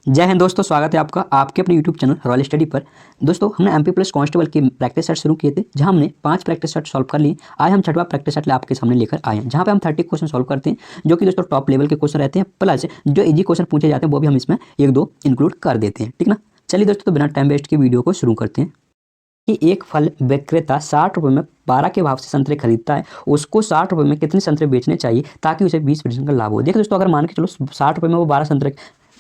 जय हिंद दोस्तों, स्वागत है आपका आपके अपने यूट्यूब चैनल रॉयल स्टडी पर। दोस्तों हमने एमपी प्लस कांस्टेबल के प्रैक्टिस सेट शुरू किए थे, जहां हमने 5 प्रैक्टिस सेट सॉल्व कर लिए। आज हम 6वां प्रैक्टिस सेट आपके सामने लेकर आए हैं, जहां पे हम 30 क्वेश्चन सॉल्व करते हैं, जो कि दोस्तों टॉप लेवल के क्वेश्चन रहते हैं, प्लस जो इजी क्वेश्चन पूछे जाते हैं वो भी हम इसमें 1-2 इंक्लूड कर देते हैं। ठीक ना, चलिए दोस्तों, तो बिना टाइम वेस्ट के वीडियो को शुरू करते हैं। कि एक फल विक्रेता 60 रुपये में 12 के भाव से संतरे खरीदता है, उसको 60 रुपये में कितने संतरे बेचने चाहिए ताकि उसे 20% का लाभ हो। देखो दोस्तों, अगर मान के चलो 60 रुपये में वो 12 संतरे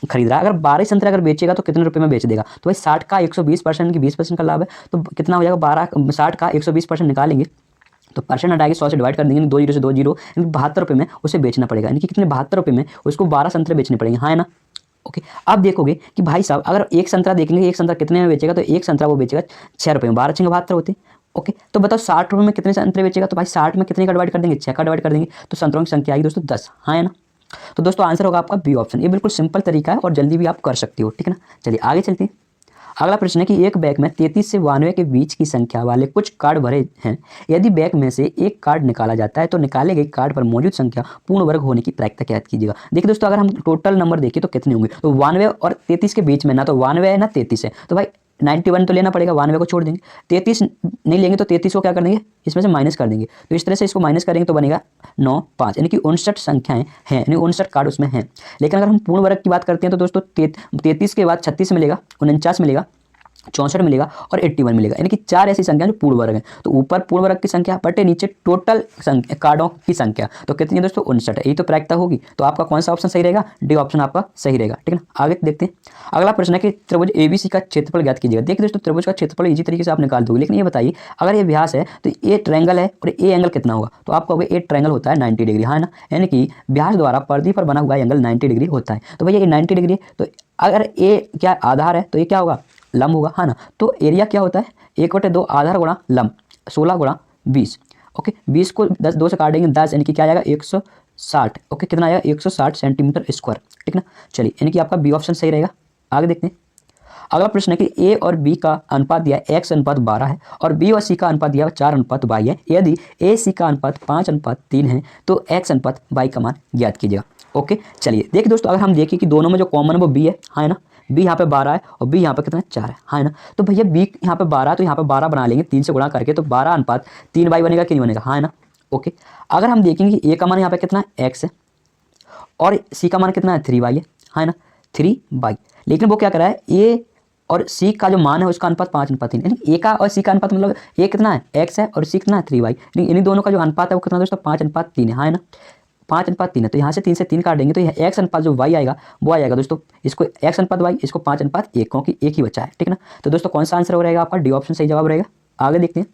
खरीद रहा है, अगर 12 संतरे अगर बेचेगा तो कितने रुपए में बेच देगा। तो भाई 60 का 120% की 20% का लाभ है, तो कितना हो जाएगा 60 का 120% निकालेंगे तो परसेंट हटाएंगे, 100 से डिवाइड कर देंगे, 2 जीरो से 2 जीरो, 72 रुपये में उसे बेचना पड़ेगा। यानी कि कितने 72 रुपये में उसको 12 संतरे बेचने पड़ेंगे, हाँ है ना। ओके, अब देखोगे कि भाई साहब अगर एक संतरा देखेंगे, एक संतरा कितने में बेचेगा, तो एक संतरा वो बेचेगा 6 रुपये में, 12 6 72 होते। ओके, तो बताओ 60 रुपये में कितने संतरे बेचेगा, तो भाई 60 में कितने का डिवाइड कर देंगे, 6 का डिवाइड कर देंगे, तो संतरों की संख्या आएगी दोस्तों 10, हाँ है ना। तो दोस्तों आंसर होगा आपका बी ऑप्शन। ये बिल्कुल सिंपल तरीका है और जल्दी भी आप कर सकते हो। ठीक है ना, चलिए आगे चलते हैं। अगला प्रश्न है कि एक बैग में 33 से 92 के बीच की संख्या वाले कुछ कार्ड भरे हैं। यदि बैग में से एक कार्ड निकाला जाता है तो निकाले गए कार्ड पर मौजूद संख्या पूर्ण वर्ग होने की प्रायिकता क्या कीजिएगा। देखिए दोस्तों, अगर हम टोटल नंबर देखें तो कितने होंगे, तो 92 और 33 के बीच में ना तो 92 है ना 33 है, तो भाई 91 तो लेना पड़ेगा, 92 को छोड़ देंगे, 33 नहीं लेंगे तो 33 को क्या कर देंगे, इसमें से माइनस कर देंगे। तो इस तरह से इसको माइनस करेंगे तो बनेगा 9 5, यानी कि 59 संख्याएं हैं, यानी 59 कार्ड उसमें हैं। लेकिन अगर हम पूर्ण वर्ग की बात करते हैं तो दोस्तों 33 के बाद 36 मिलेगा, 49 मिलेगा, 64 मिलेगा और 81 मिलेगा, यानी कि 4 ऐसी संख्या जो पूर्ण वर्ग है। तो ऊपर पूर्ण वर्ग की संख्या बटे नीचे टोटल कार्डों की संख्या, तो कितनी है दोस्तों 59 है। यही तो प्रायिकता होगी। तो आपका कौन सा ऑप्शन सही रहेगा, डी ऑप्शन आपका सही रहेगा। ठीक है ना, आगे देखते हैं। अगला प्रश्न है कि त्रिभुज एबीसी का क्षेत्रफल ज्ञात कीजिएगा। देखिए दोस्तों, त्रिभुज का क्षेत्रफल इजी तरीके से आप निकाल दोगे, लेकिन ये बताइए अगर ये व्यास है तो ए ट्रायंगल है और ए एंगल कितना होगा, तो आप कहोगे ए ट्रायंगल होता है 90 डिग्री, हाँ ना, यानी कि व्यास द्वारा परिधि पर बना हुआ एंगल 90 डिग्री होता है। तो भैया ये 90 डिग्री है, तो अगर ए क्या आधार है तो ये क्या होगा, लंब होगा, हाँ ना। तो एरिया क्या होता है, 1/2 आधार गुणा लंब, 16 गुणा 20। ओके, 20 को 2 से काटेंगे 10, यानी कि क्या आएगा 160। ओके, कितना आएगा 160 सेंटीमीटर स्क्वायर। ठीक ना, चलिए यानी कि आपका बी ऑप्शन सही रहेगा। आगे देखते हैं। अगला प्रश्न है कि ए और बी का अनुपात दिया है x अनुपात 12 है और बी और सी का अनुपात दिया है 4 अनुपात y है। यदि ए सी का अनुपात 5 अनुपात 3 है तो x अनुपात y का मान ज्ञात कीजिएगा। ओके, चलिए देखिए दोस्तों, अगर हम देखें कि दोनों में जो कॉमन है वो b है, हाँ है ना। b यहाँ पे 12 है और b यहाँ पे कितना 4 है, हाँ है ना। तो भैया b यहाँ पे 12 है तो यहाँ पे 12 बना लेंगे 3 से गुणा करके, तो 12 अनुपात 3y बनेगा कि नहीं बनेगा, हाँ है ना। ओके, अगर हम देखेंगे कि a का मान यहाँ पे कितना x है और c का मान कितना है 3y है, हाँ है ना, 3y। लेकिन वो क्या करा है, a और c का जो मान है उसका अनुपात 5 अनुपात 3, यानी a का और c का अनुपात मतलब a कितना है x है और c कितना है 3y, यानी इन्हीं दोनों का जो अनुपात है वो कितना दोस्तों 5 अनुपात 3 है, हाँ है ना। 5 अनुपात 3 है, तो यहाँ से 3 से 3 काट देंगे तो यह x अनुपात जो y आएगा वो आएगा दोस्तों, इसको x अनुपात y, इसको 5 अनुपात 1, क्योंकि एक ही बचा है। ठीक है ना, तो दोस्तों कौन सा आंसर हो रहेगा आपका, डी ऑप्शन सही जवाब रहेगा। आगे देखते हैं।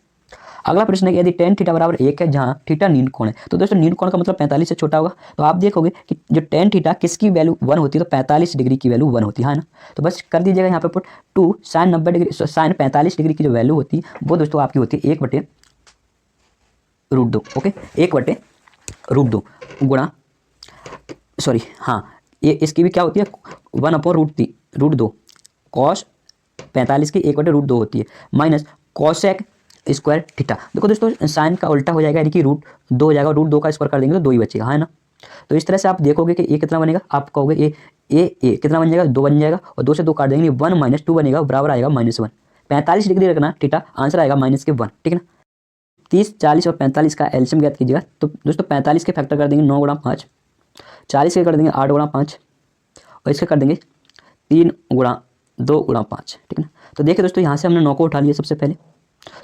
अगला प्रश्न है कि यदि tan थीटा बराबर 1 है जहाँ थीटा नील कोण है, तो दोस्तों नील कोण का मतलब 45 से छोटा होगा। तो आप देखोगे कि जो tan थीटा किसकी वैल्यू 1 होती है, तो 45 डिग्री की वैल्यू 1 होती है ना। तो बस कर दीजिएगा यहाँ पे put 2 sin 90 degree, sin 45 degree की जो वैल्यू होती है वो दोस्तों आपकी होती है 1/√2। ओके, 1/√2 गुणा, सॉरी हाँ, ये इसकी भी क्या होती है 1/√2 कॉस 45 की 1/√2 होती है, माइनस कॉसेक स्क्वायर थीटा। देखो दोस्तों, साइन का उल्टा हो जाएगा, यानी कि √2 हो जाएगा, √2 का स्क्वायर कर देंगे तो 2 ही बचेगा, है ना। तो इस तरह से आप देखोगे कि ए कितना बनेगा, आप कहोगे ए कितना बन जाएगा 2 बन जाएगा, और 2 से 2 काट देंगे 1 - 2 बनेगा, बराबर आएगा -1। 45 डिग्री रखना थीटा, आंसर आएगा -1। ठीक है ना, 30 40 और 45 का एलसीएम ज्ञात कीजिएगा। तो दोस्तों 45 के फैक्टर कर देंगे 9 गुणा 5, 40 के कर देंगे 8 गुणा 5, और इसके कर देंगे 3 गुणा 2 गुणा 5। ठीक है ना, तो देखिए दोस्तों यहाँ से हमने 9 को उठा लिया सबसे पहले,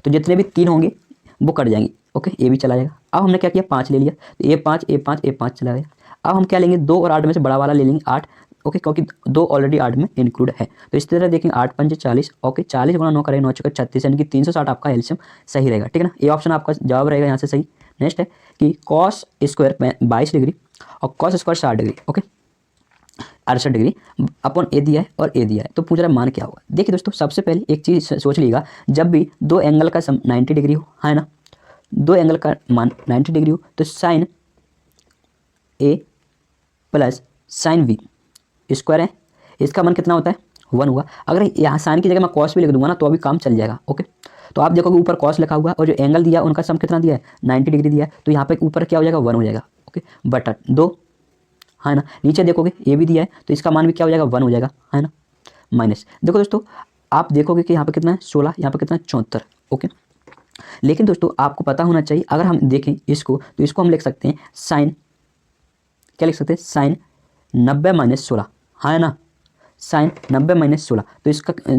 तो जितने भी 3 होंगे वो कट जाएंगे। ओके, ये भी चला जाएगा। अब हमने क्या किया 5 ले लिया, तो ए5 चला गया। अब हम क्या लेंगे 2 और 8 में से बड़ा वाला ले लेंगे 8। ओके, क्योंकि 2 ऑलरेडी 8 में इंक्लूड है। तो इस तरह देखेंगे 8 पंजे 40। ओके, 40 गुणा 9 करेंगे 9 चौके 36, यानी कि 360 आपका एलसीएम सही रहेगा। ठीक है ना, ये ऑप्शन आपका जवाब रहेगा यहाँ से सही। नेक्स्ट है कि कॉस स्क्वायर 22 डिग्री और cos square 60 degree, okay 68 degree अपन ए दिया है और ए दिया है, तो पूछ रहा है मान क्या होगा। देखिए दोस्तों, सबसे पहले एक चीज़ सोच लीजिएगा, जब भी दो एंगल का सम 90 डिग्री हो, है ना, दो एंगल का मान 90 डिग्री हो, तो साइन ए प्लस साइन बी स्क्वायर है, इसका मान कितना होता है 1 हुआ। अगर यहाँ साइन की जगह मैं कॉस भी लिख दूंगा ना तो अभी काम चल जाएगा। ओके, तो आप देखोगे ऊपर कॉस लिखा हुआ है और जो एंगल दिया उनका सम कितना दिया है 90 डिग्री दिया है, तो यहाँ पे ऊपर क्या हो जाएगा 1 हो जाएगा। ओके, बटा 2, है ना। नीचे देखोगे ए भी दिया है तो इसका मान भी क्या हो जाएगा 1 हो जाएगा, है ना। माइनस देखो दोस्तों आप देखोगे कि यहाँ पे कितना है 16, यहाँ पे कितना है 74। ओके, लेकिन दोस्तों आपको पता होना चाहिए, अगर हम देखें इसको तो इसको हम लिख सकते हैं साइन, क्या लिख सकते हैं, साइन 90 माइनस 16, है ना, साइन 90 माइनस 16।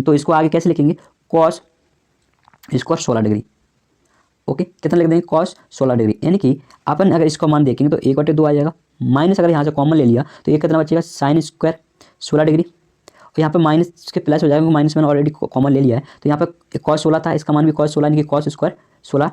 तो इसको आगे कैसे लिखेंगे, कॉस स्क्वायर 16 डिग्री। ओके, कितना लिख देंगे, कॉस 16 डिग्री। यानी कि अपन अगर इसको मान देखेंगे तो 1/2 आ जाएगा, माइनस अगर यहाँ से कॉमन ले लिया तो ये कितना बचेगा, साइन स्क्वायर 16 डिग्री। और यहाँ पे माइनस के प्लस हो जाएगा, माइनस मैंने ऑलरेडी कॉमन ले लिया है। तो यहाँ पे कॉस 16 था, इसका मान भी कॉस 16 यानी कि कॉस स्क्वायर 16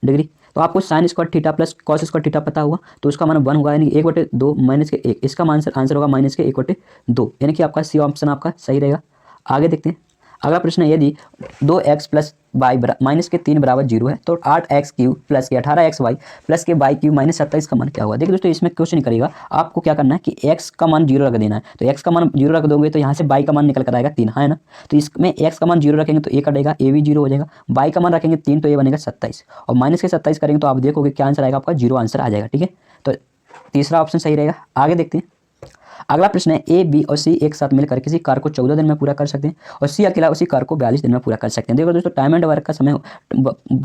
डिग्री। तो आपको sine square theta plus cos square theta पता होगा, तो उसका मान 1 होगा, यानी कि 1/2 माइनस के 1। इसका आंसर होगा माइनस के 1/2, यानी कि आपका सी ऑप्शन आपका सही रहेगा। आगे देखते हैं अगला प्रश्न है, यदि 2x प्लस वाई माइनस के 3 बराबर 0 है तो 8x क्यूब प्लस के 18xy प्लस के वाई क्यूब माइनस 27 का मान क्या होगा। देखिए दोस्तों इसमें क्वेश्चन करेगा, आपको क्या करना है कि x का मान 0 रख देना है। तो x का मान 0 रख दोगे तो यहाँ से y का मान निकल कर आएगा 3, है ना। तो इसमें x का मान 0 रखेंगे तो a कटेगा, a भी 0 हो जाएगा। y का मान रखेंगे 3 तो a बनेगा 27, और माइनस के 27 करेंगे तो आप देखोगे क्या आंसर आएगा, आपका 0 आंसर आ जाएगा। ठीक है, तो तीसरा ऑप्शन सही रहेगा। आगे देखते हैं अगला प्रश्न है, ए बी और सी एक साथ मिलकर किसी कार्य को 14 दिन में पूरा कर सकते हैं और सी अकेला उसी कार्य को 42 दिन में पूरा कर सकते हैं। देखो दोस्तों टाइम एंड वर्क का समय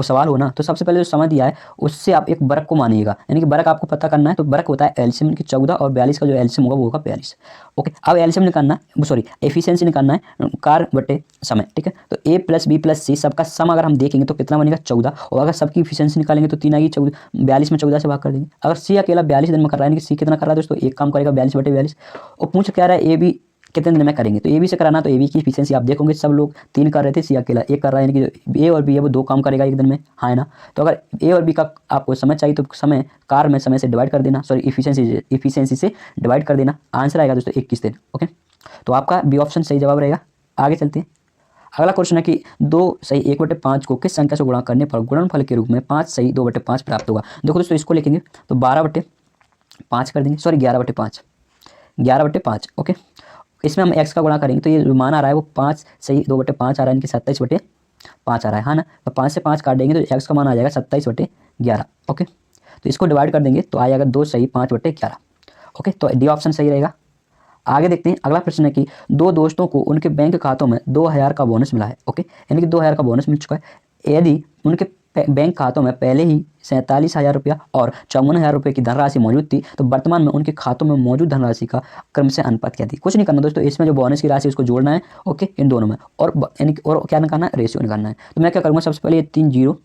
सवाल हो ना, तो सबसे पहले जो समय दिया है उससे आप एक वर्क को मानिएगा, यानी कि वर्क आपको पता करना है। तो वर्क होता है एलसीएम की 14 और 42 का जो एलसीएम होगा वो होगा 42। ओके, अब एलसीएम निकालना है, सॉरी एफिशिएंसी निकालना है कार्य बटे समय। ठीक है, तो ए प्लस बी प्लस सी सबका सम अगर हम देखेंगे तो कितना बनेगा 14, और अगर सबकी इफिशिएंसी निकालेंगे तो 3 आएगी, 42 में 14 से भाग कर देंगे। अगर सी अकेला 42 दिन में कर रहा है, यानी कि सी कितना कर रहा है दोस्तों, एक काम करेगा 42/42। और पूछ क्या रहा है, ए बी कितने दिन में करेंगे, तो ए बी से कराना, तो ए बी की इफिशिएंसी आप देखोगे सब लोग 3 कर रहे थे, सी अकेला 1 कर रहा है, यानी कि ए और बी है वो 2 काम करेगा एक दिन में, है ना। तो अगर ए और बी का आपको समय चाहिए तो समय कार में समय से डिवाइड कर देना, सॉरी इफिशिएंसी से डिवाइड कर देना, आंसर आएगा दोस्तों 21 दिन। ओके, तो आपका बी ऑप्शन सही जवाब रहेगा। आगे चलते हैं अगला क्वेश्चन है कि 2 सही 1/5 को किस संख्या से गुणा करने पर गुणनफल के रूप में 5 सही 2/5 प्राप्त होगा। देखो दोस्तों इसको लिखेंगे तो 12/5 कर देंगे, सॉरी 11/5। ओके, इसमें हम x का गुणा करेंगे तो ये जो मान आ रहा है वो 5 सही 2/5 आ रहा है, यानी कि 27/5 आ रहा है ना। तो 5 से 5 काट देंगे तो x का मान आ जाएगा 27/11। ओके, तो इसको डिवाइड कर देंगे तो आ जाएगा 2 सही 5/11। ओके, तो डी ऑप्शन सही रहेगा। आगे देखते हैं अगला प्रश्न है कि 2 दोस्तों को उनके बैंक खातों में 2000 का बोनस मिला है। ओके, यानी कि 2000 का बोनस मिल चुका है। यदि उनके बैंक खातों में पहले ही 47,000 रुपया और 54,000 रुपये की धनराशि मौजूद थी तो वर्तमान में उनके खातों में मौजूद धनराशि का क्रम से अनुपात क्या थी। कुछ नहीं करना दोस्तों, इसमें जो बोनस की राशि उसको जोड़ना है। ओके, इन दोनों में और यानी और क्या निकालना है, रेशियो निकालना है। तो मैं क्या करूँगा, सबसे पहले ये 3 0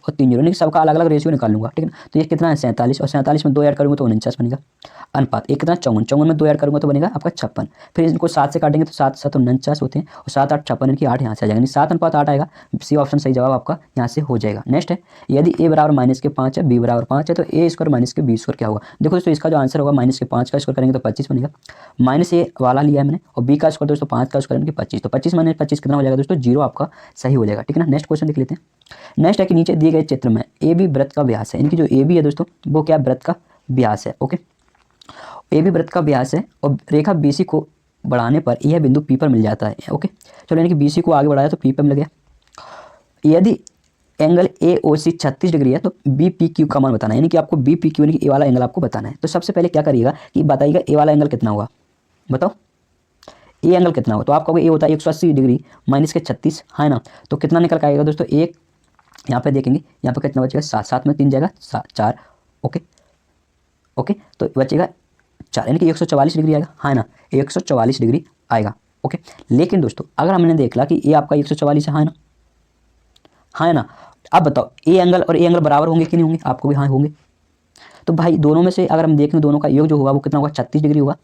और 3 0 यानी कि सबका अलग अलग रेशियो निकाल लूँगा। ठीक है, तो ये कितना है 47, और 47 में 2 ऐड करूँगा तो 49 बनेगा। अनुपात एक कितना 54 में 2 ऐड करूँगा तो बनेगा आपका 56। फिर इनको 7 से काटेंगे तो 7 7 49 होते हैं, और 7 8 56 इनकी 8 यहाँ से आ जाएगा, यानी 7:8 आएगा। सी ऑप्शन सही जवाब आपका यहाँ से हो जाएगा। नेक्स्ट है, यदि a बराबर -5 है, b बराबर 5 है तो a स्क्वायर माइनस के b स्क्वायर क्या होगा। देखो दोस्तों इसका जो आंसर होगा -5 का स्क्वायर करेंगे तो 25 बनेगा, -a वाला लिया है मैंने, और b का स्क्वायर दोस्तों 5 का स्क्वायर यानी कि 25, तो 25 - 25 कितना हो जाएगा दोस्तों 0 आपका सही हो जाएगा। ठीक है ना, नेक्स्ट क्वेश्चन देख लेते हैं। नेक्स्ट है कि नीचे दिए गए चित्र में ए बी वृत्त का व्यास है, यानी कि जो ए बी है दोस्तों वो क्या वृत्त का व्यास है। ओके, ए बी वृत्त का व्यास है और रेखा बी सी को बढ़ाने पर यह बिंदु पी पर मिल जाता है। ओके, चलो यानी कि बी सी को आगे बढ़ाया तो पी पर मिल गया। यदि angle A O C 36 degree है तो बी पी क्यू का मान बताना है, यानी कि आपको बी पी क्यू यानी कि ए वाला एंगल आपको बताना है। तो सबसे पहले क्या करिएगा कि बताइएगा ए वाला एंगल कितना होगा, बताओ ए एंगल कितना होगा। तो आप कहोगे ए होता है 180 डिग्री माइनस के 36, है ना। तो कितना निकल के आएगा दोस्तों, एक यहाँ पे देखेंगे यहाँ पे कितना बचेगा 7, 7 में 3 जाएगा 4। ओके, तो बचेगा 4 यानी कि 144 डिग्री आएगा, है ना, 144 डिग्री आएगा। ओके, लेकिन दोस्तों अगर हमने देखला कि ये आपका 144 है ना, है ना। अब बताओ ए एंगल और ए एंगल बराबर होंगे कि नहीं होंगे, आपको भी हाँ होंगे। तो भाई दोनों में से अगर हम देखें दोनों का योग जो होगा वो कितना होगा 36 डिग्री होगा।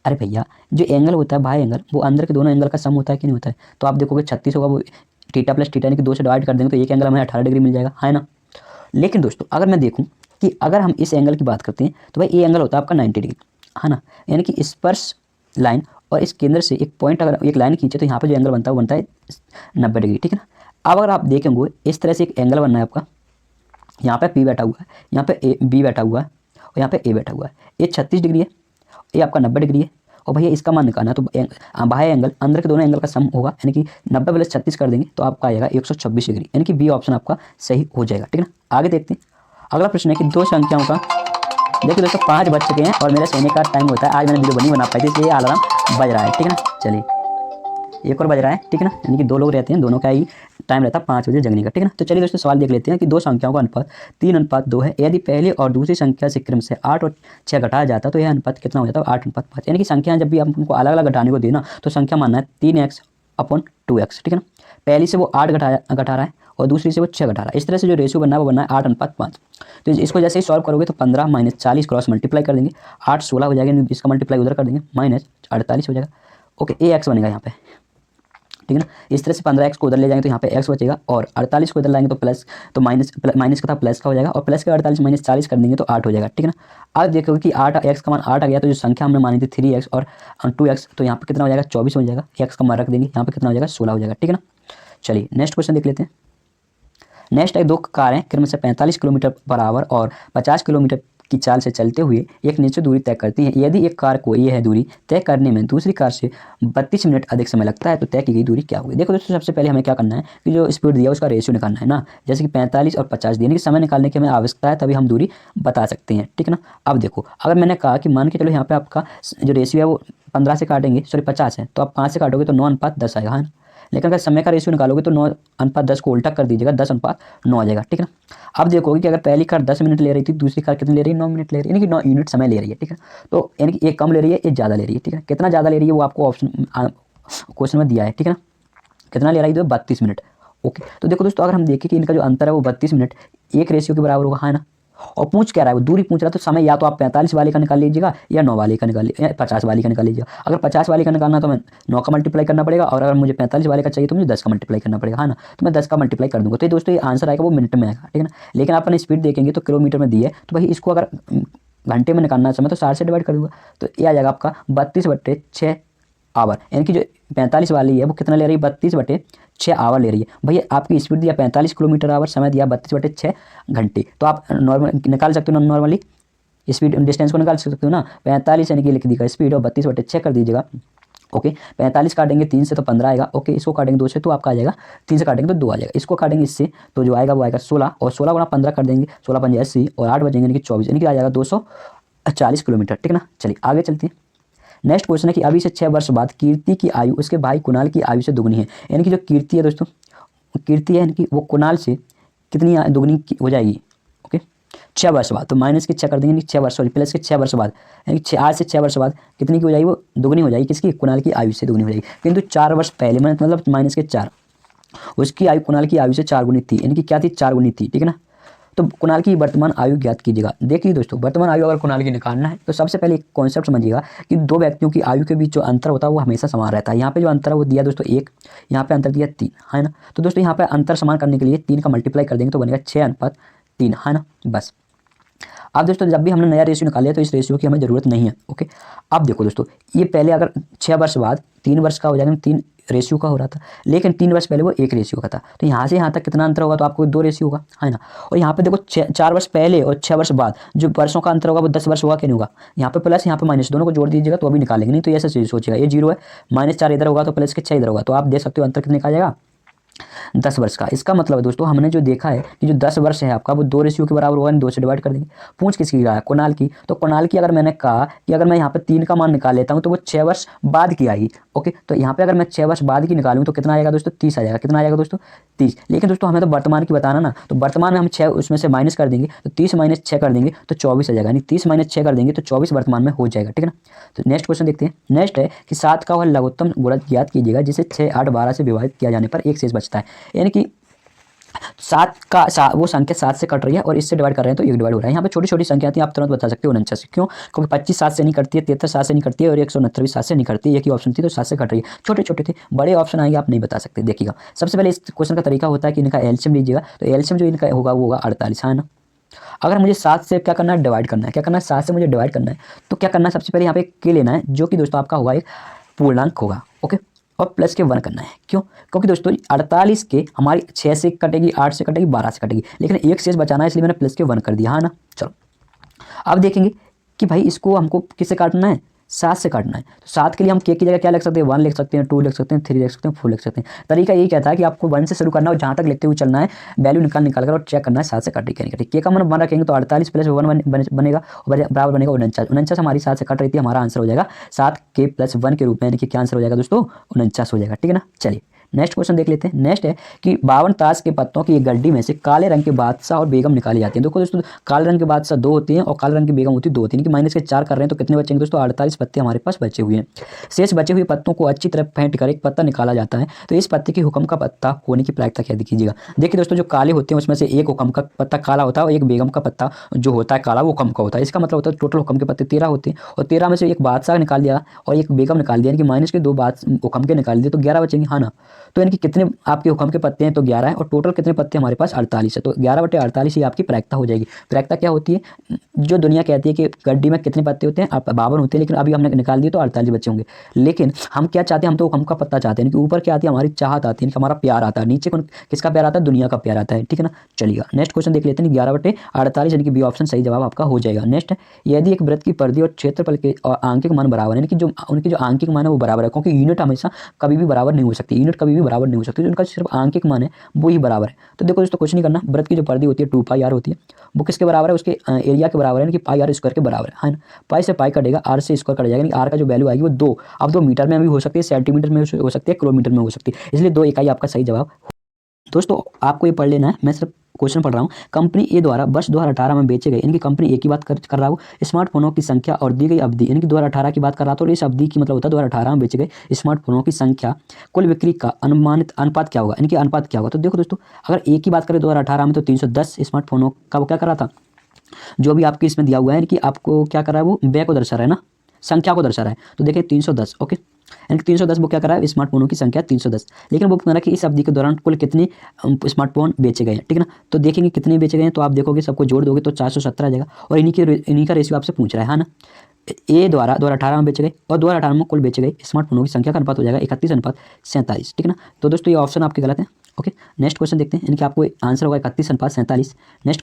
अरे भैया जो एंगल होता है भाई एंगल वो अंदर के दोनों एंगल का सम होता है कि नहीं होता है। तो आप देखोगे 36 होगा वो थीटा प्लस थीटा यानी कि 2 से डिवाइड कर देंगे तो एक एंगल हमें 18 डिग्री मिल जाएगा, है ना। लेकिन दोस्तों अगर मैं देखूं कि अगर हम इस एंगल की बात करते हैं तो भाई ये एंगल होता है आपका 90 डिग्री, है ना। यानी कि स्पर्श लाइन और इस केंद्र से एक पॉइंट अगर एक लाइन खींचे तो यहाँ पर जो एंगल बनता है वो बनता है 90 डिग्री। ठीक है ना। अब अगर आप देखेंगे इस तरह से एक एंगल बनना है आपका, यहाँ पे P बैठा हुआ है, यहाँ पे B बैठा हुआ है और यहाँ पे A बैठा हुआ है। ये 36 डिग्री है, ये आपका 90 डिग्री है। और भैया इसका मान निकालना है तो बाह्य एंगल अंदर के दोनों एंगल का सम होगा, यानी कि 90 प्लस 36 कर देंगे तो आपका आएगा 126 डिग्री, यानी कि बी ऑप्शन आपका सही हो जाएगा। ठीक है ना। आगे देखते हैं अगला प्रश्न है कि दो संख्याओं का देखिए दोस्तों 5 बज चुके हैं और मेरे सोने का टाइम होता है। आज मैंने वीडियो नहीं बना पाई थी इसलिए अलार्म बज रहा है, ठीक है ना। चलिए एक और बज रहा है, ठीक है ना, यानी कि 2 लोग रहते हैं, दोनों का ही टाइम रहता है 5 बजे जगने का, ठीक है ना। तो चलिए दोस्तों सवाल देख लेते हैं कि दो संख्याओं का अनुपात 3:2 है। यदि पहली और दूसरी संख्या से क्रम से 8 और 6 घटाया जाता है तो यह अनुपात कितना हो जाता है? 8:5। यानी कि संख्या जब भी आप उनको अलग अलग घटाने को देना तो संख्या मानना है 3x/2x, ठीक है ना। पहली से वो 8 घटा रहा है और दूसरी से वो 6 घटा रहा है। इस तरह से जो रेशियो बनना है वो बनना है 8:5। तो इसको जैसे ही सॉल्व करोगे तो 15 - 40 क्रॉस मल्टीप्लाई कर देंगे, 8 16 हो जाएगा, इसका मल्टीप्लाई उधर कर देंगे, -48 हो जाएगा। ओके, ax बनेगा यहाँ पे, ठीक है ना। इस तरह से 15x को उधर ले जाएंगे तो यहाँ पे x बचेगा और 48 को इधर लाएंगे तो प्लस, तो माइनस का था प्लस का हो जाएगा और प्लस के 48 - 40 कर देंगे तो 8 हो जाएगा, ठीक है ना। अब देखोगे कि 8x का मान 8 आ गया, तो जो संख्या हमने मानी थी 3x और 2x, तो यहाँ पे कितना हो जाएगा? 24 हो जाएगा। x का मान रख देंगे, यहाँ पे कितना हो जाएगा? 16 हो जाएगा, ठीक है ना। चलिए नेक्स्ट क्वेश्चन देख लेते हैं। नेक्स्ट है, दो कारें क्रम से 45 किलोमीटर पर आवर और 50 किलोमीटर की चाल से चलते हुए एक निश्चित दूरी तय करती है। यदि एक कार को यह दूरी तय करने में दूसरी कार से 32 मिनट अधिक समय लगता है तो तय की गई दूरी क्या होगी? देखो दोस्तों सबसे पहले हमें क्या करना है कि जो स्पीड दिया उसका रेशियो निकालना है ना। जैसे कि 45 और 50 दिए कि समय निकालने की हमें आवश्यकता है, तभी हम दूरी बता सकते हैं, ठीक है ना। अब देखो अगर मैंने कहा कि मान के चलो यहाँ पे आपका जो रेशियो है वो 15 से काटेंगे, सॉरी 50 है, तो आप 5 से काटोगे तो 9:10 आएगा, है ना। लेकिन अगर समय का रेशियो निकालोगे तो 9:10 को उल्टा कर दीजिएगा, 10:9 आ जाएगा, ठीक है ना। अब देखोगे कि अगर पहली कार 10 मिनट ले रही थी, दूसरी कार कितनी ले रही है? 9 मिनट ले रही है, यानी कि 9 यूनिट समय ले रही है, ठीक है। तो यानी कि एक कम ले रही है, एक ज़्यादा ले रही है, ठीक है। कितना ज़्यादा ले रही है वो आपको ऑप्शन क्वेश्चन में दिया है, ठीक है ना। कितना ले रही है? 32 मिनट। ओके, तो देखो दोस्तों अगर हम देखें कि इनका जो अंतर है वो 32 मिनट एक रेशियो के बराबर होगा, है ना। और पूछ क्या रहा है? वो दूरी पूछ रहा है, तो समय या तो आप 45 वाले का निकाल लीजिएगा या 9 वाले का निकाल लीजिएगा, 50 वाले का निकाल लीजिएगा। अगर 50 वाले का निकालना तो मैं 9 का मल्टीप्लाई करना पड़ेगा, और अगर मुझे 45 वाले का चाहिए तो मुझे 10 का मल्टीप्लाई करना पड़ेगा, है ना। तो मैं 10 का मल्टीप्लाई कर दूंगा, तो दोस्तों ये आंसर आएगा वो मिनट में आएगा, ठीक है ना। लेकिन अपन स्पीड देखेंगे तो किलोमीटर में दी है, तो भाई इसको अगर घंटे में निकालना समय तो 60 से डिवाइड कर दूंगा, तो ये आ जाएगा आपका 32/6 आवर। यानी कि जो 45 वाली है वो कितना ले रही है? 32/6 आवर ले रही है। भैया आपकी स्पीड दिया 45 किलोमीटर आवर, समय दिया 32/6 घंटे, तो आप नॉर्मल निकाल सकते हो ना, नॉर्मली स्पीड डिस्टेंस को निकाल सकते हो ना। 45 यानी कि लिख दीजिएगा स्पीड और 32/6 कर दीजिएगा। ओके, 45 काटेंगे 3 से तो 15 आएगा। ओके, इसको काटेंगे 2 से तो आपका आ जाएगा, 3 से काटेंगे तो 2 आ जाएगा। इसको काटेंगे इससे तो जो आएगा वो आएगा 16, और 16 गुणा 15 कर देंगे, 16 पंजे 80 और 8 बजेंगे यानी कि 24, यानी कि आ जाएगा 240 किलोमीटर, ठीक है ना। चलिए आगे चलते हैं। नेक्स्ट क्वेश्चन है कि अभी से 6 वर्ष बाद कीर्ति की आयु उसके भाई कुणाल की आयु से दुगनी है। यानी कि जो कीर्ति है दोस्तों, कीर्ति है यानी कि वो कुणाल से कितनी दुगनी हो जाएगी? ओके, 6 वर्ष बाद, तो माइनस के 6 कर देंगे, यानी 6 वर्ष, सॉरी प्लस के 6 वर्ष बाद, यानी कि आज से 6 वर्ष बाद कितनी की हो जाएगी? वो दुगनी हो जाएगी, किसकी? कुणाल की आयु से दुगनी हो जाएगी। किंतु 4 वर्ष पहले मतलब माइनस के 4, उसकी आयु कुणाल की आयु से 4 गुनी थी, यानी कि क्या थी? 4 गुनी थी, ठीक है ना। तो कुणाल की वर्तमान आयु ज्ञात कीजिएगा। देखिए दोस्तों वर्तमान आयु अगर कुणाल की निकालना है तो सबसे पहले एक कॉन्सेप्ट समझिएगा कि दो व्यक्तियों की आयु के बीच जो अंतर होता है वो हमेशा समान रहता है। यहाँ पे जो अंतर है वो दिया दोस्तों 1, यहाँ पे अंतर दिया 3, है ना। तो दोस्तों यहाँ पे अंतर समान करने के लिए 3 का मल्टीप्लाई कर देंगे तो बनेगा 6:3, है ना। बस अब दोस्तों जब भी हमने नया रेशियो निकाला है तो इस रेशियो की हमें ज़रूरत नहीं है। ओके, अब देखो दोस्तों ये पहले अगर 6 वर्ष बाद 3 वर्ष का हो जाएगा, 3 रेशियो का हो रहा था, लेकिन 3 वर्ष पहले वो 1 रेशियो का था, तो यहाँ से यहाँ तक कितना अंतर होगा? तो आपको 2 रेशियो होगा, है ना। और यहाँ पे देखो 4 वर्ष पहले और 6 वर्ष बाद जो वर्षों का अंतर होगा वो 10 वर्ष होगा कि नहीं होगा? यहाँ पे प्लस यहाँ पे माइनस दोनों को जोड़ दीजिएगा तो अभी निकालेंगे, नहीं तो ऐसा चीज़ सोचिएगा ये 0 है, -4 इधर होगा तो प्लस के 6 इधर होगा, तो आप देख सकते हो अंतर कितने का आ जाएगा? 10 वर्ष का। इसका मतलब है दोस्तों हमने जो देखा है कि जो 10 वर्ष है आपका वो 2 रेशियो के बराबर होगा, 2 से डिवाइड कर देंगे। पूछ किसकी रहा है? कुणाल की। तो कुणाल की अगर मैंने कहा कि अगर मैं यहाँ पे 3 का मान निकाल लेता हूँ तो वो 6 वर्ष बाद की आएगी। ओके, तो यहाँ पे अगर मैं 6 वर्ष बाद की निकालूँ तो कितना आएगा दोस्तों? 30 आ जाएगा। कितना आएगा दोस्तों? 30। लेकिन दोस्तों हमें तो वर्तमान की बताना ना, तो वर्तमान में हम 6 उसमें से माइनस कर देंगे, तो 30 - 6 कर देंगे तो 24 आ जाएगा, यानी 30 - 6 कर देंगे तो 24 वर्तमान में हो जाएगा, ठीक है ना। तो नेक्स्ट क्वेश्चन देखते हैं। नेक्स्ट है कि 7 का वह लघुत्तम गुणज ज्ञात कीजिएगा जिसे 6, 8, 12 से विभाजित किया जाने पर 1 शेष बचता है। यानी कि 7 का वो संख्या 7 से कट रही है और इससे डिवाइड कर रहे हैं तो 1 डिवाइड हो रहा है। यहाँ पे छोटी छोटी संख्या आती है, आप तुरंत बता सकते हो 49 से। क्यों? क्योंकि 25 7 से नहीं करती है, 73 7 से नहीं करती है और 169 भी 7 से नहीं करती है। एक ही ऑप्शन थी तो 7 से कट रही है। छोटे छोटे थे, बड़े ऑप्शन आएंगे आप नहीं बता सकते। देखिएगा सबसे पहले इस क्वेश्चन का तरीका होता है कि इनका एलसीएम लीजिएगा, तो एलसीएम जो इनका होगा वो होगा 48, है ना। अगर मुझे 7 से क्या करना है? डिवाइड करना है। क्या करना है? 7 से मुझे डिवाइड करना है, तो क्या करना है? सबसे पहले यहाँ पे के लेना है जो कि दोस्तों आपका होगा एक पूर्णांक होगा। ओके, और प्लस के 1 करना है। क्यों? क्योंकि दोस्तों 48 के हमारी 6 से कटेगी, 8 से कटेगी, 12 से कटेगी, लेकिन 1 शेष बचाना है इसलिए मैंने प्लस के 1 कर दिया, है ना। चलो अब देखेंगे कि भाई इसको हमको किससे काटना है? 7 से काटना है। तो 7 के लिए हम के की जगह क्या लिख सकते हैं, 1 लिख सकते हैं, 2 लिख सकते हैं, 3 लिख सकते हैं, 4 लिख सकते हैं। तरीका यही कहता है कि आपको 1 से शुरू करना और जहाँ तक लिखते हुए चलना है, वैल्यू निकाल कर और चेक करना है 7 से काट रही है। के का मान 1 रखेंगे तो 48 प्लस 1 बनेगा, बराबर बनेगा 49। 49 हमारी 7 से कट रही थी, हमारा आंसर हो जाएगा 7 के प्लस 1 के रूप में, यानी कि क्या आंसर हो जाएगा दोस्तों, 49 हो जाएगा। ठीक है ना। चलिए नेक्स्ट क्वेश्चन देख लेते हैं। नेक्स्ट है कि 52 ताश के पत्तों की एक गड्डी में से काले रंग के बादशाह और बेगम निकाली जाती है। देखो दोस्तों, काले रंग के बादशाह 2 होती हैं और काले रंग की बेगम होती है 2 होती है, कि माइनस के 4 कर रहे हैं तो कितने बचेंगे दोस्तों, 48 पत्ते हमारे पास बचे हुए हैं। शेष बचे हुए पत्तों को अच्छी तरह फेंट कर एक पत्ता निकाला जाता है। तो इस पत्ते के हुक्म का पत्ता होने की प्रायिकता क्या दीजिएगा। देखिए दोस्तों, जो काले होते हैं उसमें से एक हुक्म का पत्ता काला होता है और एक बेगम का पत्ता जो होता है काला वो हुक्म का होता है। इसका मतलब होता है टोटल हुक्म के पत्ते 13 होते हैं और 13 में से एक बादशाह निकाल दिया और एक बेगम निकाल दिया, यानी कि माइनस के 2 हुक्म के निकाल दिए तो 11 बचेंगे, हाँ ना। तो यानी कि कितने आपके हुक्म के पत्ते हैं तो 11 है और टोटल कितने पत्ते हमारे पास 48 है। तो 11/48 ही आपकी प्रायिकता हो जाएगी। प्रायिकता क्या होती है, जो दुनिया कहती है कि गड्डी में कितने पत्ते होते हैं, 52 होते हैं, लेकिन अभी हमने निकाल दिए तो 48 बचे होंगे। लेकिन हम क्या चाहते हैं, हम तो हुक्म का पत्ता चाहते हैं कि ऊपर क्या आती है, हमारी चाहत आती है, हमारा प्यार आता है, नीचे किसका प्यार आता है, दुनिया का प्यार आता है। ठीक है ना। चलिए नेक्स्ट क्वेश्चन देख लेते हैं। 11/48 यानी कि बी ऑप्शन सही जवाब आपका हो जाएगा। नेक्स्ट है, यदि एक वृत्त की परिधि और क्षेत्रफल के आंकिक मान बराबर है, यानी कि जो उनके जो आंकिक मान है वो बराबर है, क्योंकि यूनिट हमेशा कभी भी बराबर नहीं हो सकती, यूनिट कभी भी बराबर नहीं हो सकती, उनका सिर्फ आंकिक मान है वो ही बराबर है। तो देखो दोस्तों, कुछ नहीं करना, वृत्त की जो परिधि होती है 2πr होती है, वो किसके बराबर है, उसके एरिया के बराबर है, यानी कि πr² के बराबर है ना। पाई से पाई कटेगा, आर से स्क्वायर कट जाएगा, यानी आर का जो वैल्यू आएगी वो 2। अब 2 मीटर में भी हो सकती है, सेंटीमीटर में हो सकती है, किलोमीटर में हो सकती है, इसलिए 2 इकाई आपका सही जवाब। दोस्तों आपको ये पढ़ लेना है, मैं सिर्फ क्वेश्चन पढ़ रहा हूँ। कंपनी ए द्वारा वर्ष 2018 में बेचे गए, इनकी कंपनी ए की बात कर रहा हूँ, स्मार्टफोनों की संख्या और दी गई अवधि, यानी कि 2018 की बात कर रहा था और इस अवधि की मतलब होता है 2018 में बेचे गए स्मार्टफोनों की संख्या कुल बिक्री का अनुमानित अनुपात क्या होगा, इनकी अनुपात क्या होगा। तो देखो दोस्तों, अगर ए की बात करें 2018 में तो 310 स्मार्टफोनों का वो क्या कर रहा था, जो भी आपकी इसमें दिया हुआ है, यानी कि आपको क्या कर रहा है, वो व्यय को दर्शा रहा है ना, संख्या को दर्शा रहा है। तो देखिए 310, ओके, यानी कि 310 वो क्या कर रहा है, स्मार्टफोनों की संख्या 310, लेकिन वो कह रहा है कि इस अवधि के दौरान कुल कितने स्मार्टफोन बेचे गए हैं। ठीक है ना। तो देखेंगे कितने बेचे गए हैं, तो आप देखोगे सबको जोड़ दोगे तो 417 आ जाएगा और इन्हीं का रेशियो आपसे पूछ रहा है ना। ए द्वारा 2018 में बेचे गए और 2018 में कुल बेचे गए स्मार्टफोनों की संख्या का अनुपात हो जाएगा 31:47। ठीक है ना। तो दोस्तों ये ऑप्शन आपके गलत है। ओके, नेक्स्ट क्वेश्चन देखते हैं, यानी कि आपको आंसर होगा 31:47। नेक्स्ट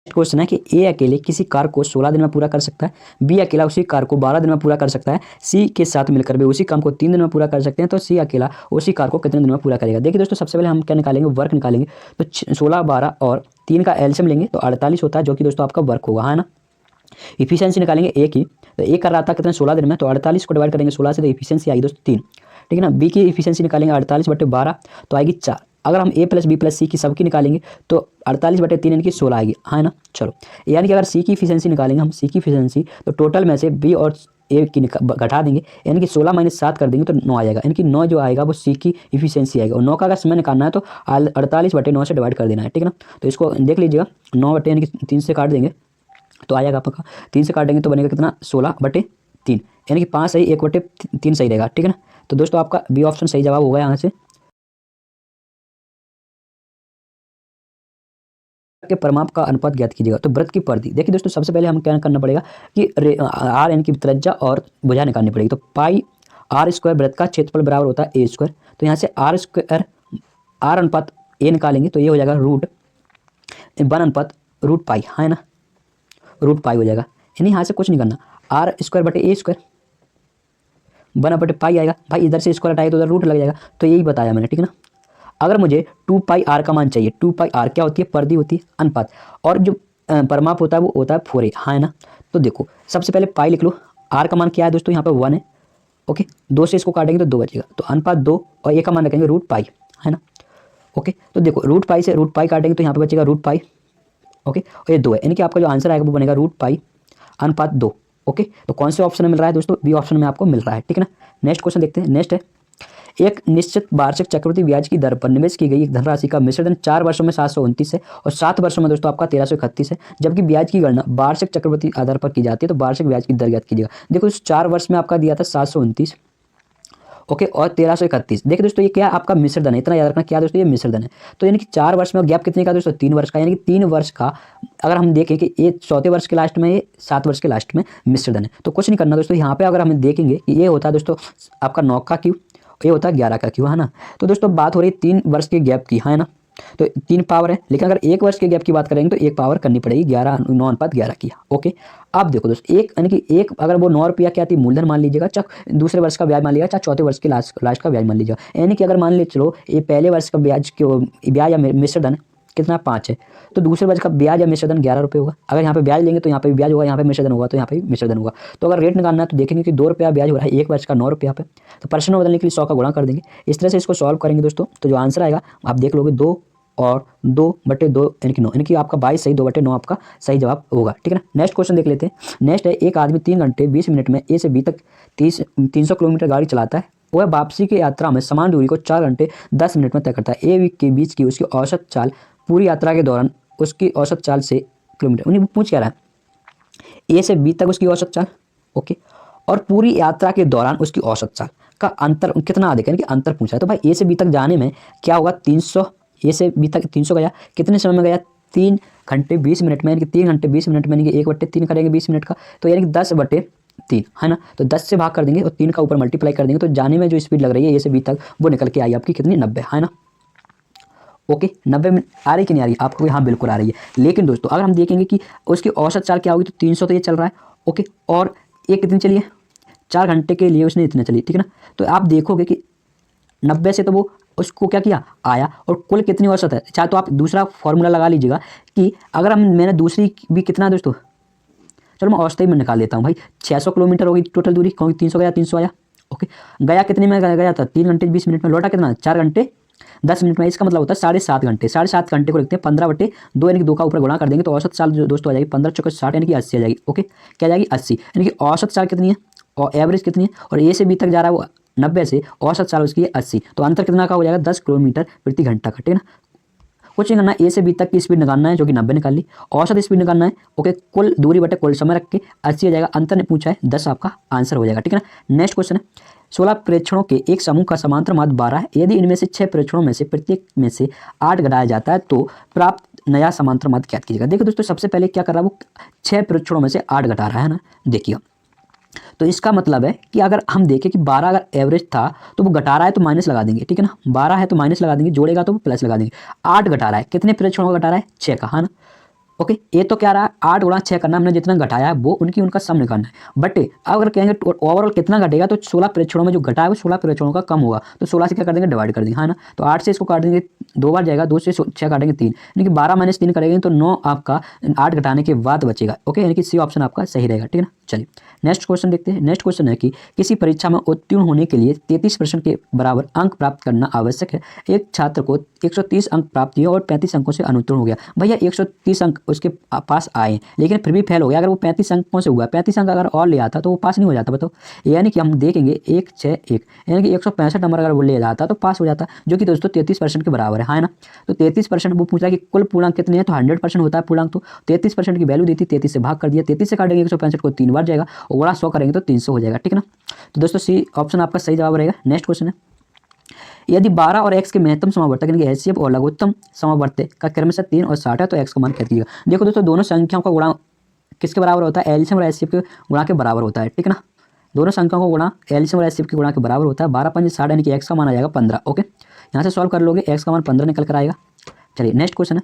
क्वेश्चन है कि ए अकेले किसी कार्य को 16 दिन में पूरा कर सकता है, बी अकेला उसी कार्य को 12 दिन में पूरा कर सकता है, सी के साथ मिलकर वे उसी काम को 3 दिन में पूरा कर सकते हैं, तो सी अकेला उसी कार्य को कितने दिन में पूरा करेगा। देखिए दोस्तों, सबसे पहले हम क्या निकालेंगे, वर्क निकालेंगे। तो 16, 12 और 3 का एलसीएम लेंगे तो 48 होता है, जो कि दोस्तों आपका वर्क होगा, है ना। इफिशियंसी निकालेंगे ए की, तो ए कर रहा था कितने 16 दिन में, तो 48 को डिवाइड करेंगे 16 से, तो इफिशियंसी आएगी दोस्तों 3। ठीक है ना। बी की इफिशियंसी निकालेंगे 48/12 तो आएगी 4। अगर हम ए प्लस बी प्लस सी की सबकी निकालेंगे तो 48/3 यानी कि 16 आएगी, है ना। चलो, यानी कि अगर सी की इफिशियंसी निकालेंगे हम, सी की इफिशियंसी, तो टोटल में से बी और ए की घटा देंगे, यानी कि 16 - 7 कर देंगे तो 9 आ जाएगा, यानी कि 9 जो आएगा वो सी की इफिशियंसी आएगा। और 9 का अगर समय निकालना है तो 48/9 से डिवाइड कर देना है। ठीक है ना। तो इसको देख लीजिएगा, 9 यानी कि 3 से काट देंगे तो आ जाएगा आपका, 3 से काटेंगे तो बनेगा कितना, 16/3, यानी कि 5 सही, 1/3 सही रहेगा। ठीक है ना। तो दोस्तों आपका बी ऑप्शन सही जवाब होगा यहाँ से। के परमाप का अनुपात ज्ञात कीजिएगा। तो वृत्त की परिधि, देखिए दोस्तों, सबसे पहले हम क्या करना पड़ेगा कि आर यानी कि त्रिज्या और भुजा निकालनी पड़ेगी। तो पाई r² वृत्त का क्षेत्रफल बराबर होता है a², तो यहाँ से r² r अनुपात a निकालेंगे तो ये हो जाएगा √1/√पाई, है ना, √पाई हो जाएगा, यानी यहाँ से कुछ नहीं करना, r²/a², 1/पाई आएगा। भाई इधर से स्क्वायर हटाएगा तो उधर रूट लग जाएगा, तो यही बताया मैंने। ठीक है ना। अगर मुझे 2πr का मान चाहिए, 2πr क्या होती है, परिधि होती है, अनुपात, और जो परमाप होता है वो होता है 4a, है ना। तो देखो सबसे पहले पाई लिख लो, r का मान क्या है दोस्तों, यहाँ पर 1 है। ओके, 2 से इसको काटेंगे तो 2 बचेगा, तो अनुपात 2 और a का मान रखेंगे √पाई, है ना। ओके, तो देखो √पाई से √पाई काटेंगे तो यहाँ पर बचेगा √पाई। ओके, और ये 2 है, यानी कि आपका जो आंसर आएगा वो बनेगा √पाई अनुपात 2। ओके, तो कौन से ऑप्शन में मिल रहा है दोस्तों, बी ऑप्शन में आपको मिल रहा है। ठीक है ना। नेक्स्ट क्वेश्चन देखते हैं। नेक्स्ट है, एक निश्चित वार्षिक चक्रवृद्धि ब्याज की दर पर निवेश की गई एक धनराशि का मिश्रण 4 वर्षों में 729 है और 7 वर्षों में दोस्तों आपका 1331 है, जबकि ब्याज की गणना वार्षिक चक्रवृद्धि आधार पर की जाती है। तो वार्षिक ब्याज की दर ज्ञात कीजिएगा। देखो इस 4 वर्ष में आपका दिया था 729, ओके, और 1331। देखिए दोस्तों ये क्या आपका मिश्र धन है, इतना याद रखना क्या दोस्तों, ये मिश्र धन है। तो यानी कि 4 वर्ष में गैप कितने का दोस्तों, 3 वर्ष का, यानी कि 3 वर्ष का अगर हम देखें कि ये 4थे वर्ष के लास्ट में, ये 7 वर्ष के लास्ट में मिश्र धन है। तो कुछ नहीं करना दोस्तों, यहाँ पे अगर हम देखेंगे कि ये होता है दोस्तों आपका 9 का क्यू, ये होता है 11 का क्यू, है ना। तो दोस्तों बात हो रही है 3 वर्ष के गैप की, है ना। तो 3 पावर है, लेकिन अगर 1 वर्ष के गैप की बात करेंगे तो 1 पावर करनी पड़ेगी 11 9:11 की। ओके, अब देखो दोस्तों, एक यानी कि एक अगर वो 9 रुपया क्या थी मूलधन मान लीजिएगा, चाहे दूसरे वर्ष का ब्याज मान लीजिएगा, चाहे चौथे वर्ष के लास्ट का ब्याज मान लीजिएगा। यानी कि अगर मान ले चलो ये पहले वर्ष का ब्याज या मिश्र धन कितना 5 है, तो दूसरे वर्ष का ब्याज या मिश्र धन 11 रुपये होगा। अगर यहाँ पे ब्याज लेंगे तो यहाँ पे भी ब्याज होगा, यहाँ पे मिश्र धन होगा तो यहाँ पे भी मिश्र धन होगा। तो अगर रेट निकालना है तो देखेंगे कि 2 रुपया ब्याज हो रहा है 1 वर्ष का 9 रुपया पे, तो परसेंट में बदलने के लिए 100 का गुणा कर देंगे। इस तरह से इसको सॉल्व करेंगे दोस्तों, तो जो आंसर आएगा आप देख लोगे 2 और 2/2 यानी कि 9, यानी कि आपका 22 सही, 2/9 आपका सही जवाब होगा। ठीक है ना। नेक्स्ट क्वेश्चन देख लेते हैं। नेक्स्ट है, एक आदमी 3 घंटे 20 मिनट में ए से बी तक 300 किलोमीटर गाड़ी चलाता है। वह वापसी की यात्रा में समान दूरी को 4 घंटे 10 मिनट में तय करता है। ए के बीच की उसकी औसत चाल पूरी यात्रा के दौरान उसकी औसत चाल से किलोमीटर, उन्हें पूछ क्या रहा है, ए से बी तक उसकी औसत चाल, ओके, और पूरी यात्रा के दौरान उसकी औसत चाल का अंतर कितना अधिक है, यानी कि अंतर पूछा है। तो भाई ए से बी तक जाने में क्या होगा, 300, ए से बी तक 300 गया, कितने समय में गया, 3 घंटे 20 मिनट में, यानी कि 3 घंटे 20 मिनट में, यानी कि 1/3 करेंगे 20 मिनट का, तो यानी कि 10/3 है ना। तो 10 से भाग कर देंगे और 3 का ऊपर मल्टीप्लाई कर देंगे, तो जाने में जो स्पीड लग रही है ए से बी तक वो निकल के आई आपकी कितनी, 90 है ना। ओके, 90 में आ रही कि नहीं आ रही आपको, यहाँ बिल्कुल आ रही है। लेकिन दोस्तों अगर हम देखेंगे कि उसकी औसत चाल क्या होगी, तो 300 तो ये चल रहा है, ओके, और ये कितनी चली है, 4 घंटे के लिए उसने इतने चली, ठीक है ना। तो आप देखोगे कि 90 से तो वो उसको क्या किया, आया, और कुल कितनी औसत है, चाहे तो आप दूसरा फॉर्मूला लगा लीजिएगा कि अगर मैंने दूसरी भी कितना दोस्तों, चलो मैं औसत ही में निकाल देता हूँ भाई, 600 किलोमीटर होगी टोटल दूरी, क्योंकि 300 गया 300 आया, ओके, गया कितने में गया था, 3 घंटे 20 मिनट में, लौटा कितना, 4 घंटे 10 मिनट में। इसका मतलब होता है 7.5 घंटे, 7.5 घंटे को लिखते हैं 15/2, यानी कि 2 का ऊपर गुणा कर देंगे तो औसत चाल जो दोस्तों आ जाएगी 15 × 60 यानी कि 80 आ जाएगी। ओके, क्या जाएगी 80, यानी कि औसत चाल कितनी है और एवरेज कितनी है, और ए से बी तक जा रहा है वो 90 से, औसत चाल उसकी है 80, तो अंतर कितना का हो जाएगा, 10 किलोमीटर प्रति घंटा का, ठीक है ना। कुछ नहीं करना, ए से बी तक की स्पीड निकालना है जो कि 90 निकाल ली, औसत स्पीड निकालना है, ओके, कुल दूरी बटे कुल समय रख के 80 आ जाएगा, अंतर ने पूछा है 10 आपका आंसर हो जाएगा, ठीक है ना। नेक्स्ट क्वेश्चन है, 16 प्रेक्षणों के एक समूह का समांतर माध्य 12 है, यदि इनमें से 6 प्रेक्षणों में से प्रत्येक में से 8 घटाया जाता है तो प्राप्त नया समांतर माध्य ज्ञात कीजिएगा। देखो दोस्तों सबसे पहले क्या कर रहा है वो, 6 प्रेक्षणों में से 8 घटा रहा है ना, देखिए। तो इसका मतलब है कि अगर हम देखें कि 12 अगर एवरेज था तो वो घटा रहा है तो माइनस लगा देंगे, ठीक है ना, 12 है तो माइनस लगा देंगे, जोड़ेगा तो प्लस लगा देंगे। 8 घटा रहा है, कितने प्रेक्षणों का घटा रहा है, 6 का, है ना। ओके, ये तो क्या रहा है, 8 × 6 करना, हमने जितना घटाया है वो उनका सम निकालना है। बट अगर कहेंगे ओवरऑल कितना घटेगा, तो 16 प्रेक्षणों में जो घटा है वो 16 प्रेक्षणों का कम होगा, तो 16 से क्या कर देंगे, डिवाइड कर देंगे, है ना। तो 8 से इसको काट देंगे 2 बार जाएगा, 2 से 6 काटेंगे 3, यानी कि 12 - 3 करेंगे तो 9 आपका 8 घटाने के बाद बचेगा। ओके, यानी कि सी ऑप्शन आपका सही रहेगा, ठीक है ना। चलिए नेक्स्ट क्वेश्चन देखते हैं। नेक्स्ट क्वेश्चन है कि किसी परीक्षा में उत्तीर्ण होने के लिए 33% के बराबर अंक प्राप्त करना आवश्यक है। एक छात्र को 130 अंक प्राप्त हुए और 35 अंकों से अनुत्तीर्ण हो गया। भैया 130 अंक उसके पास आए लेकिन फिर भी फेल हो गया। अगर वो 35 अंकों से हुआ, 35 अंक अगर और ले आता तो वो पास नहीं हो जाता, बताओ। यानी कि हम देखेंगे 1 6 1, यानी कि 165 नंबर अगर वो ले जाता तो पास हो जाता, जो कि दोस्तों 33% के बराबर है ना। तो 33% वो पूछा कि कुल पूर्णांक कितने हैं, तो 100% होता है पूर्णांक, तो 33% की वैल्यू दी थी, 33 से भाग कर दिया, 33 से काटेंगे 165 को 3 बार जाएगा और बड़ा 100 करेंगे तो 300 हो जाएगा, ठीक है ना। तो दोस्तों सी ऑप्शन आपका सही जवाब रहेगा। नेक्स्ट क्वेश्चन है, यदि 12 और x के महत्तम समावर्तक यानी कि HCF और लघुत्तम समावर्तक का क्रमशः 3 और 60 है तो x का मान क्या कीजिएगा। देखो दोस्तों दोनों संख्याओं का गुणा किसके बराबर होता है, एलसीएम और HCF के गुणा के बराबर होता है, ठीक है ना। दोनों संख्याओं का गुणा एलसीएम और HCF के गुणा के बराबर होता है। 12 × 5 = 60 यानी कि x का मान आ जाएगा 15। ओके, यहाँ से सॉल्व कर लोगे, x का मान 15 निकल कर आएगा। चलिए नेक्स्ट क्वेश्चन है।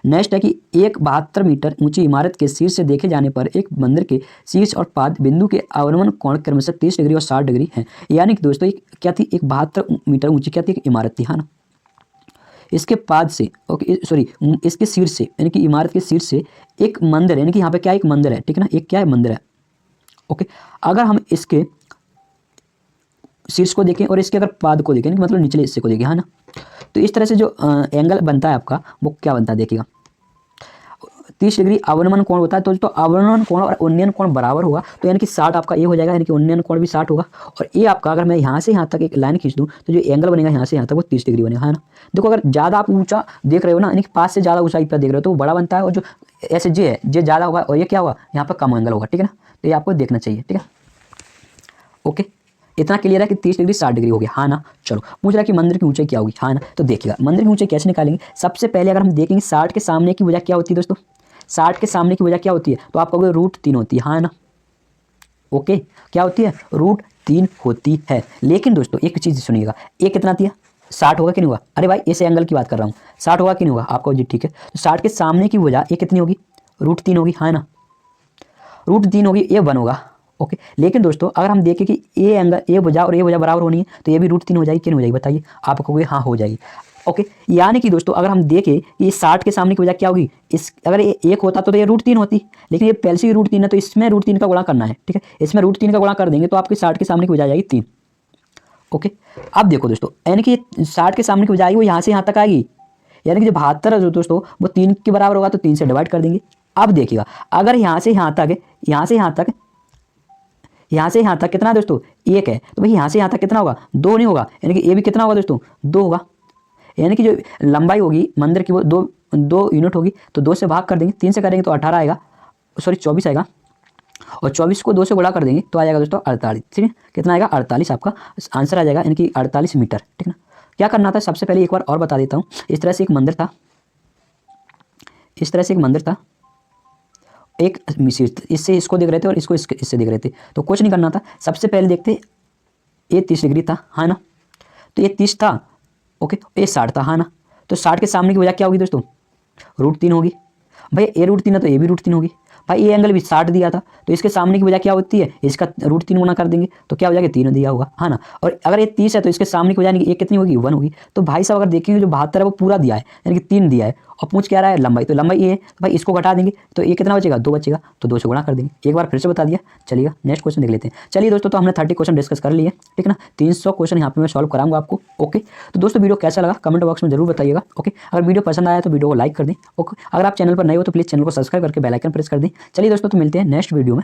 नेक्स्ट है कि एक 72 मीटर ऊंची इमारत के शीर्ष से देखे जाने पर एक मंदिर के शीर्ष और पाद बिंदु के अवनमन कोण क्रमशः 30 डिग्री और 60 डिग्री है। यानी कि दोस्तों क्या थी, एक 72 मीटर ऊंची क्या थी, एक इमारत थी, है ना। इसके पाद से, ओके सॉरी, इसके शीर्ष से यानी कि इमारत के शीर्ष से एक मंदिर, यानी कि यहाँ पे क्या एक मंदिर है, ठीक है ना, एक क्या है मंदिर है। ओके, अगर हम इसके शीर्ष को देखें और इसके अगर पाद को देखें, मतलब निचले हिस्से को देखें, है ना, तो इस तरह से जो एंगल बनता है आपका वो क्या बनता है, देखिएगा 30 डिग्री अवनमन कोण होता है। तो अवनमन कोण और उन्नयन कोण बराबर होगा, तो यानी कि 60 आपका ये हो जाएगा, यानी कि उन्नयन कोण भी 60 होगा। और ये आपका अगर मैं यहाँ से यहाँ तक एक लाइन खींच दूँ तो जो एंगल बनेगा यहाँ से यहाँ तक वो 30 डिग्री बनेगा, है ना। देखो अगर ज़्यादा आप ऊंचा देख रहे हो ना, यानी कि पास से ज़्यादा ऊंचाई पर देख रहे हो तो वो बड़ा बनता है, और जो ऐसे जे है जे ज़्यादा होगा और ये क्या होगा, यहाँ पर कम एंगल होगा, ठीक है ना। तो ये आपको देखना चाहिए, ठीक है। ओके, इतना क्लियर है कि 30 डिग्री 60 डिग्री हो गया, हाँ ना। चलो पूछ रहा है कि मंदिर की ऊंचाई क्या होगी, हाँ ना। तो देखिएगा मंदिर की ऊंचाई कैसे निकालेंगे। सबसे पहले अगर हम देखेंगे 60 के सामने की वजह क्या होती है दोस्तों, 60 के सामने की वजह क्या होती है, तो आप कहोगे √3 होती है, हाँ ना। ओके, क्या होती है, √3 होती है। लेकिन दोस्तों एक चीज़ सुनिएगा, ये कितना दिया, 60 होगा कि नहीं होगा? अरे भाई इस एंगल की बात कर रहा हूँ, 60 होगा कि नहीं होगा? आपका जी ठीक है। तो 60 के सामने की भुजा ये कितनी होगी? √3 होगी, हाँ ना, √3 होगी, ये 1 होगा। ओके, लेकिन दोस्तों अगर हम देखें कि ये एंगल, ये भुजा और ये भुजा बराबर होनी है, तो ये भी √3 हो जाएगी कि नहीं हो जाएगी? बताइए। आप कहोगे हाँ हो जाएगी। ओके, यानी कि दोस्तों अगर हम देखें कि 60 के सामने की वजह क्या होगी, इस अगर ये 1 होता तो ये √3 होती, लेकिन ये पहले से ही √3 है, तो इसमें √3 का गुणा करना है। ठीक है, इसमें √3 का गुणा कर देंगे तो आपकी 60 के सामने की वजह आ जाएगी 3। ओके, अब देखो दोस्तों, यानी कि 60 के सामने की वजह आएगी वो यहाँ से यहाँ तक आएगी, यानी कि जो 72 है जो दोस्तों वो 3 के बराबर होगा, तो 3 से डिवाइड कर देंगे। अब देखिएगा, अगर यहाँ से यहाँ तक, यहाँ से यहाँ तक, यहाँ से यहाँ तक कितना है दोस्तों? 1 है, तो भाई यहाँ से यहाँ तक कितना होगा? 2 नहीं होगा, यानी कि ये भी कितना होगा दोस्तों? 2 होगा। यानी कि जो लंबाई होगी मंदिर की वो 2 यूनिट होगी, तो 2 से भाग कर देंगे, 3 से करेंगे तो 18 आएगा, सॉरी 24 आएगा, और 24 को 2 से गुणा कर देंगे तो आ जाएगा दोस्तों 48। ठीक है, कितना आएगा? 48 आपका आंसर आ जाएगा, यानी कि 48 मीटर। ठीक है ना। क्या करना था, सबसे पहले एक बार और बता देता हूँ। इस तरह से एक मंदिर था, इस तरह से एक मंदिर था, एक इससे इसको देख रहे थे और इसको इससे देख रहे थे, तो कुछ नहीं करना था। सबसे पहले देखते, ये 30 डिग्री था, हाँ ना, तो ये 30 था। ओके, ये 60 था, हाँ ना, तो 60 के सामने की वजह क्या होगी दोस्तों? √3 होगी। भाई ये √3 है तो ये भी √3 होगी। भाई ये एंगल भी 60 दिया था, तो इसके सामने की वजह क्या होती है? इसका √3 गुना कर देंगे तो क्या हो जाएगा? 3 दिया होगा, हाँ ना। और अगर ये 30 है तो इसके सामने की वजह ये कितनी होगी? 1 होगी। तो भाई साहब अगर देखेंगे जो 72 है वो पूरा दिया है, यानी कि 3 दिया है, और पूछ क्या रहा है? लंबाई, तो लंबाई ये है, तो भाई इसको घटा देंगे तो ये कितना बचेगा? 2 बचेगा, तो 2 से गुणा कर देंगे। एक बार फिर से बता दिया। चलिएगा नेक्स्ट क्वेश्चन देख लेते हैं। चलिए दोस्तों, तो हमने 30 क्वेश्चन डिस्कस कर लिए, ठीक है ना। 300 क्वेश्चन यहाँ पे मैं सॉल्व कराऊंगा आपको। ओके, तो दोस्तों वीडियो कैसा लगा कमेंट बॉक्स में जरूर बताइएगा। ओके, अगर वीडियो पसंद आया तो वीडियो को लाइक कर दें। ओके, अगर आप चैनल पर नए हो तो प्लीज़ चैनल को सब्सक्राइब करके बेल आइकन प्रेस कर दें। चलिए दोस्तों, तो मिलते हैं नेक्स्ट वीडियो में।